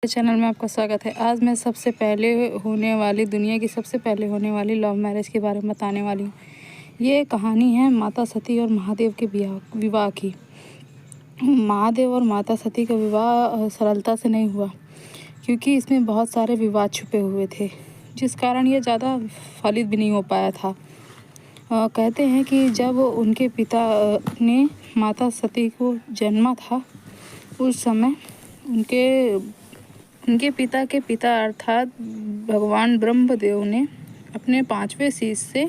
Channel में आपका स्वागत है। आज मैं दुनिया की सबसे पहले होने वाली लव मैरिज के बारे में बताने वाली हूँ। ये कहानी है माता सती और महादेव के विवाह की। महादेव और माता सती का विवाह सरलता से नहीं हुआ, क्योंकि इसमें बहुत सारे विवाद छुपे हुए थे, जिस कारण ये ज़्यादा फलित भी नहीं हो पाया था। कहते हैं कि जब उनके पिता ने माता सती को जन्मा था, उस समय उनके पिता के पिता अर्थात भगवान ब्रह्मदेव ने अपने 5वें शीश से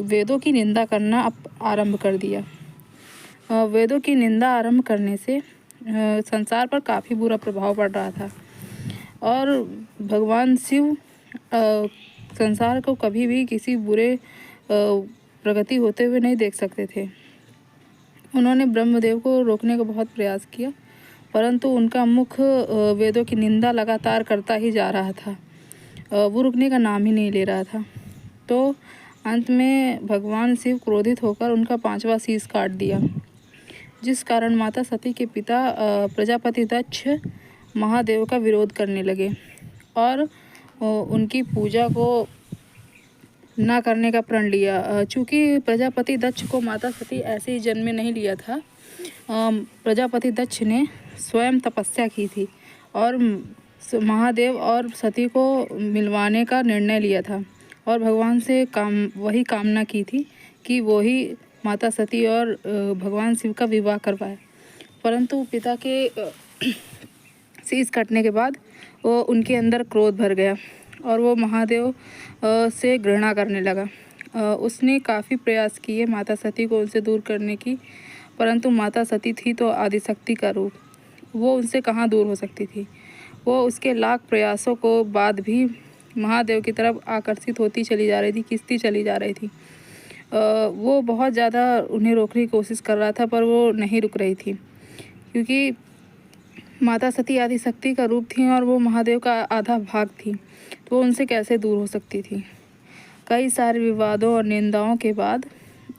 वेदों की निंदा करना आरंभ कर दिया। वेदों की निंदा आरंभ करने से संसार पर काफ़ी बुरा प्रभाव पड़ रहा था, और भगवान शिव संसार को कभी भी किसी बुरे प्रगति होते हुए नहीं देख सकते थे। उन्होंने ब्रह्मदेव को रोकने का बहुत प्रयास किया, परंतु उनका मुख वेदों की निंदा लगातार करता ही जा रहा था। वो रुकने का नाम ही नहीं ले रहा था। तो अंत में भगवान शिव क्रोधित होकर उनका 5वां शीश काट दिया, जिस कारण माता सती के पिता प्रजापति दक्ष महादेव का विरोध करने लगे और उनकी पूजा को ना करने का प्रण लिया। चूँकि प्रजापति दक्ष को माता सती ऐसे ही जन्म में नहीं लिया था। प्रजापति दक्ष ने स्वयं तपस्या की थी और महादेव और सती को मिलवाने का निर्णय लिया था, और भगवान से वही कामना की थी कि वो ही माता सती और भगवान शिव का विवाह करवाए। परंतु पिता के शीश कटने के बाद वो उनके अंदर क्रोध भर गया और वो महादेव से घृणा करने लगा। उसने काफ़ी प्रयास किए माता सती को उनसे दूर करने की, परंतु माता सती थी तो आदिशक्ति का रूप, वो उनसे कहाँ दूर हो सकती थी। वो उसके लाख प्रयासों को बाद भी महादेव की तरफ आकर्षित होती चली जा रही थी, खिंचती चली जा रही थी। वो बहुत ज़्यादा उन्हें रोकने की कोशिश कर रहा था, पर वो नहीं रुक रही थी, क्योंकि माता सती आदिशक्ति का रूप थी और वो महादेव का आधा भाग थी, तो वो उनसे कैसे दूर हो सकती थी। कई सारे विवादों और निंदाओं के बाद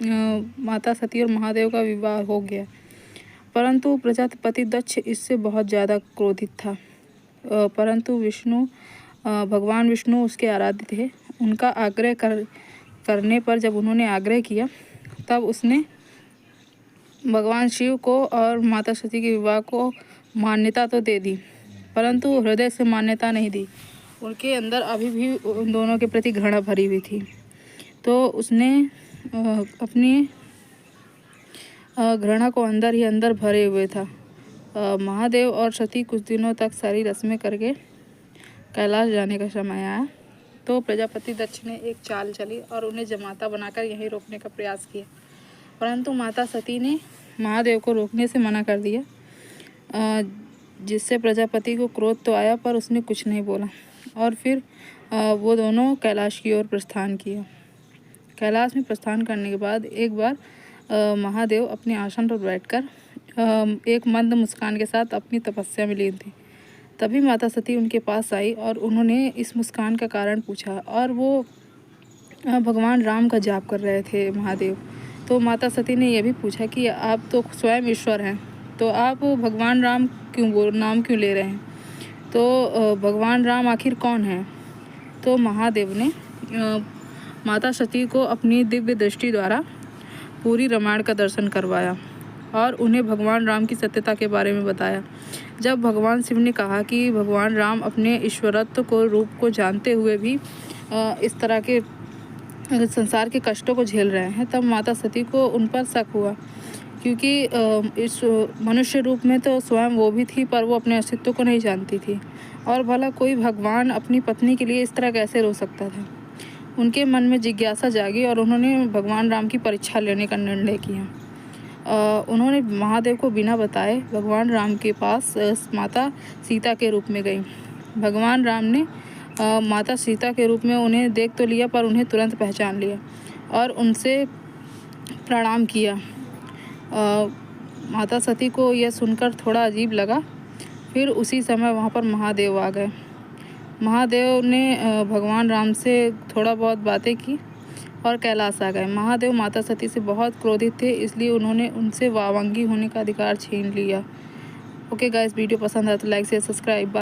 माता सती और महादेव का विवाह हो गया, परंतु प्रजापति दक्ष इससे बहुत ज़्यादा क्रोधित था। परंतु भगवान विष्णु उसके आराध्य थे। उनका आग्रह करने पर जब उन्होंने आग्रह किया, तब उसने भगवान शिव को और माता सती के विवाह को मान्यता तो दे दी, परंतु हृदय से मान्यता नहीं दी। उनके अंदर अभी भी उन दोनों के प्रति घृणा भरी हुई थी। तो उसने अपनी घृणा को अंदर ही अंदर भरे हुए था। महादेव और सती कुछ दिनों तक सारी रस्में करके कैलाश जाने का समय आया, तो प्रजापति दक्ष ने एक चाल चली और उन्हें जमाता बनाकर यहीं रोकने का प्रयास किया, परंतु माता सती ने महादेव को रोकने से मना कर दिया, जिससे प्रजापति को क्रोध तो आया, पर उसने कुछ नहीं बोला। और फिर वो दोनों कैलाश की ओर प्रस्थान किया। कैलाश में प्रस्थान करने के बाद एक बार महादेव अपने आसन पर बैठकर एक मंद मुस्कान के साथ अपनी तपस्या में लीन थे। तभी माता सती उनके पास आई और उन्होंने इस मुस्कान का कारण पूछा, और वो भगवान राम का जाप कर रहे थे महादेव। तो माता सती ने यह भी पूछा कि आप तो स्वयं ईश्वर हैं, तो आप भगवान राम नाम क्यों ले रहे हैं? तो भगवान राम आखिर कौन है? तो महादेव ने माता सती को अपनी दिव्य दृष्टि द्वारा पूरी रामायण का दर्शन करवाया और उन्हें भगवान राम की सत्यता के बारे में बताया। जब भगवान शिव ने कहा कि भगवान राम अपने ईश्वरत्व को रूप को जानते हुए भी इस तरह के संसार के कष्टों को झेल रहे हैं, तब माता सती को उन पर शक हुआ, क्योंकि इस मनुष्य रूप में तो स्वयं वो भी थी, पर वो अपने अस्तित्व को नहीं जानती थी। और भला कोई भगवान अपनी पत्नी के लिए इस तरह कैसे रो सकता था? उनके मन में जिज्ञासा जागी और उन्होंने भगवान राम की परीक्षा लेने का निर्णय किया। उन्होंने महादेव को बिना बताए भगवान राम के पास माता सीता के रूप में गई। भगवान राम ने माता सीता के रूप में उन्हें देख तो लिया, पर उन्हें तुरंत पहचान लिया और उनसे प्रणाम किया। माता सती को यह सुनकर थोड़ा अजीब लगा। फिर उसी समय वहाँ पर महादेव आ गए। महादेव ने भगवान राम से थोड़ा बहुत बातें की और कैलाश आ गए। महादेव माता सती से बहुत क्रोधित थे, इसलिए उन्होंने उनसे वावंगी होने का अधिकार छीन लिया। ओके गाइस, वीडियो पसंद आया तो लाइक शेयर सब्सक्राइब।